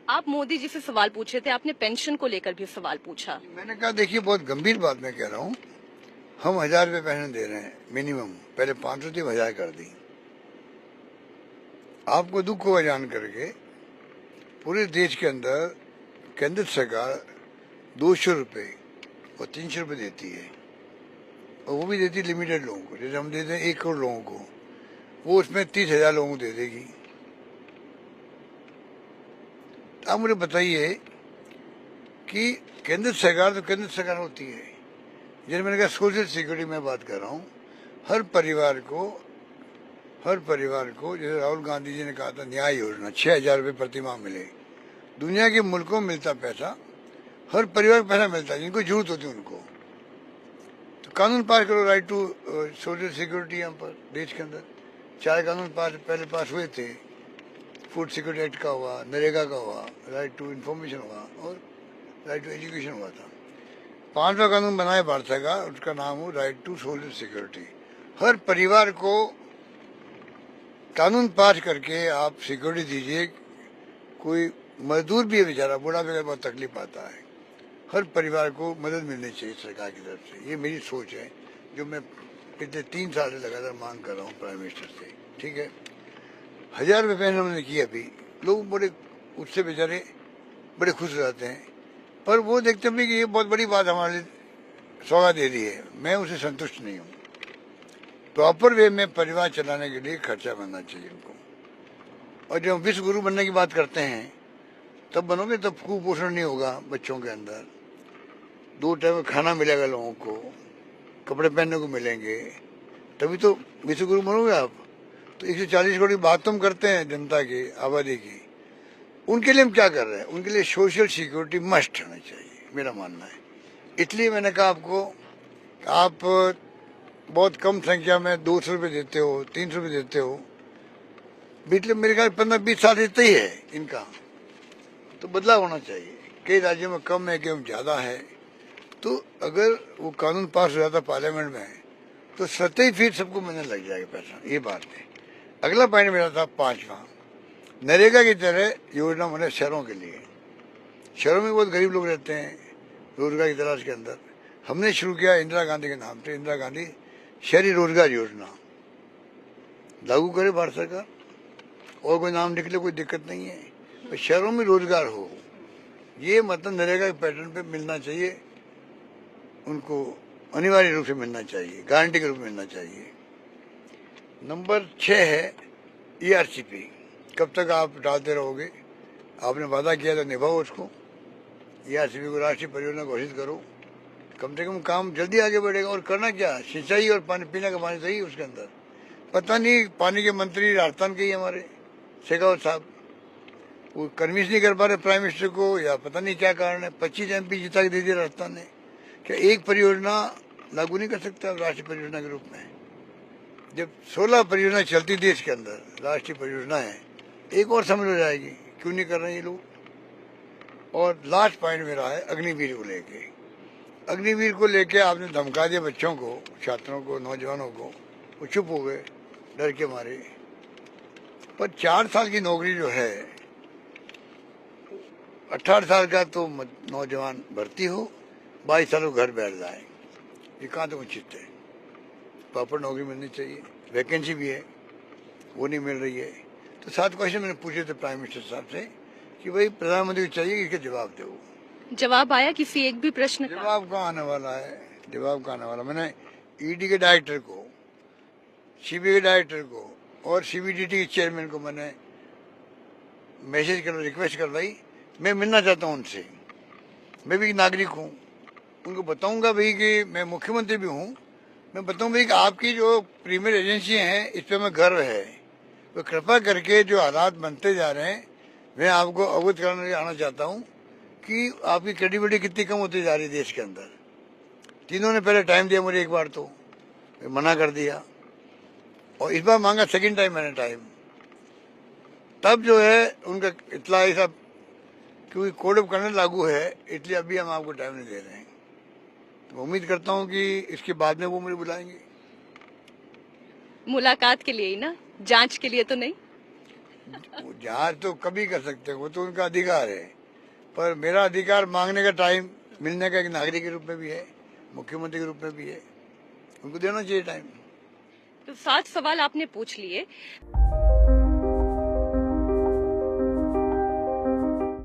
आप मोदी जी से सवाल पूछे थे, आपने पेंशन को लेकर भी सवाल पूछा। मैंने कहा देखिए बहुत गंभीर बात मैं कह रहा हूँ, हम 1000 रुपये पेंशन दे रहे हैं मिनिमम, पहले 500 थी 1000 कर दी। आपको दुख हुआ जान करके पूरे देश के अंदर केंद्र सरकार 200 रुपये और 300 रुपये देती है, और वो भी देती है लिमिटेड लोगों को। जैसे हम देते हैं 1 करोड़ लोगों को, वो उसमें 30,000 लोगों को दे देगी। तो आप मुझे बताइए कि केंद्र सरकार तो केंद्र सरकार होती है। जैसे मैंने कहा सोशल सिक्योरिटी में बात कर रहा हूँ, हर परिवार को जैसे राहुल गांधी जी ने कहा था न्याय योजना 6,000 रुपये प्रति माह मिले। दुनिया के मुल्कों में मिलता पैसा, हर परिवार को पैसा मिलता है जिनको जरूरत होती है उनको। तो कानून पास करो, राइट टू सोशल सिक्योरिटी। यहाँ पर देश के अंदर 4 कानून पहले पास हुए थे। फूड सिक्योरिटी एक्ट का हुआ, नरेगा का हुआ, राइट टू इन्फॉर्मेशन हुआ, और राइट टू एजुकेशन हुआ था। 5वां कानून बनाया भारत का, उसका नाम हो राइट टू सोशल सिक्योरिटी। हर परिवार को कानून पास करके आप सिक्योरिटी दीजिए। कोई मजदूर भी है बेचारा, बुढ़ापे का बहुत तकलीफ आता है, हर परिवार को मदद मिलनी चाहिए सरकार की तरफ से। ये मेरी सोच है, जो मैं पिछले 3 साल से लगातार मांग कर रहा हूँ प्राइम मिनिस्टर से। ठीक है, 1000 रुपये पेंशन हमने की अभी, लोग बड़े उससे बेचारे बड़े खुश रहते हैं, पर वो देखते हैं कि ये बहुत बड़ी बात हमारे लिए सौगात दे दी है। मैं उसे संतुष्ट नहीं हूँ। प्रॉपर वे में परिवार चलाने के लिए खर्चा बनना चाहिए उनको। और जब विश्व गुरु बनने की बात करते हैं तब बनोगे, तब कुपोषण नहीं होगा बच्चों के अंदर, 2 टाइम खाना मिलेगा लोगों को, कपड़े पहनने को मिलेंगे, तभी तो विश्व गुरु बनोगे आप। तो 140 करोड़ की बात तुम करते हैं जनता की, आबादी की, उनके लिए हम क्या कर रहे हैं? उनके लिए सोशल सिक्योरिटी मस्ट होना चाहिए, मेरा मानना है। इसलिए मैंने कहा आपको, आप बहुत कम संख्या में 200 रुपये देते हो, 300 रुपये देते हो, बीते मेरे ख्याल 15-20 साल देते ही है इनका, तो बदलाव होना चाहिए। कई राज्यों में कम है, कई में ज्यादा है। तो अगर वो कानून पास हो जाता पार्लियामेंट में, तो 27% सबको मिलने लग जाएगा पैसा। ये बात है। अगला पॉइंट मेरा था 5वां, नरेगा की तरह योजना बने शहरों के लिए। शहरों में बहुत गरीब लोग रहते हैं रोजगार की तलाश के अंदर। हमने शुरू किया इंदिरा गांधी के नाम से, इंदिरा गांधी शहरी रोजगार योजना लागू करे भारत सरकार, और कोई नाम निकले कोई दिक्कत नहीं है, तो शहरों में रोजगार हो। ये मतलब नरेगा के पैटर्न पे मिलना चाहिए उनको, अनिवार्य रूप से मिलना चाहिए, गारंटी के रूप में मिलना चाहिए। नंबर 6 है ERCP। कब तक आप डालते रहोगे? आपने वादा किया तो निभाओ उसको। ERCP को राष्ट्रीय परियोजना घोषित करो, कम से कम काम जल्दी आगे बढ़ेगा। और करना क्या, सिंचाई और पानी, पीने का पानी चाहिए उसके अंदर। पता नहीं पानी के मंत्री राजस्थान के ही हमारे शेखावत साहब, वो कन्विंस नहीं कर पा रहे प्राइम मिनिस्टर को, या पता नहीं क्या कारण है। 25 MP जिता के दे दिया राजस्थान ने। क्या एक परियोजना लागू नहीं कर सकता राष्ट्रीय परियोजना के रूप में? जब 16 परियोजना चलती देश के अंदर राष्ट्रीय परियोजना है, एक और समझ हो जाएगी, क्यों नहीं कर रहे हैं ये लोग। और लास्ट पॉइंट मेरा है अग्निवीर को लेके। अग्निवीर को लेके आपने धमका दिया बच्चों को, छात्रों को, नौजवानों को, वो चुप हो गए डर के मारे। पर 4 साल की नौकरी जो है, 18 साल का तो नौजवान भर्ती हो, 22 साल को घर बैठ जाए, ये कहाँ तक उचित है? प्रॉपर नौकरी मिलनी चाहिए। वैकेंसी भी है, वो नहीं मिल रही है। तो 7 क्वेश्चन मैंने पूछे थे प्राइम मिनिस्टर साहब से कि भाई प्रधानमंत्री को चाहिए कि इसके जवाब दो। जवाब आया किसी एक भी प्रश्न का? जवाब कहाँ आने वाला है? जवाब कहाँ आने वाला? मैंने ED के डायरेक्टर को, CBI के डायरेक्टर को और CBDT के चेयरमैन को मैंने मैसेज कर रिक्वेस्ट करवाई। मैं मिलना चाहता हूँ उनसे, मैं भी नागरिक हूँ। उनको बताऊंगा भाई कि मैं मुख्यमंत्री भी हूँ, मैं बताऊंगा भाई कि आपकी जो प्रीमियर एजेंसी हैं इस पर मैं गर्व है। तो कृपा करके जो हालात बनते जा रहे हैं, मैं आपको अवगत कराने आना चाहता हूँ कि आपकी क्रेडिबिलिटी कितनी कम होती जा रही है देश के अंदर। तीनों ने पहले टाइम दिया मुझे, एक बार तो मना कर दिया, और इस बार मांगा सेकंड टाइम मैंने टाइम। तब जो है उनका इतला ऐसा, क्योंकि कोड ऑफ कंडक्ट लागू है, इसलिए अभी हम आपको टाइम नहीं दे रहे हैं। तो उम्मीद करता हूँ कि इसके बाद में वो मुझे बुलाएंगे। मुलाकात के लिए ही ना, जांच के लिए तो नहीं? जहाँ तो कभी कर सकते हैं, वो तो उनका अधिकार है, पर मेरा अधिकार मांगने का टाइम मिलने का एक नागरिक के रूप में भी है, मुख्यमंत्री के रूप में भी है, उनको देना चाहिए टाइम। तो 7 सवाल आपने पूछ लिए।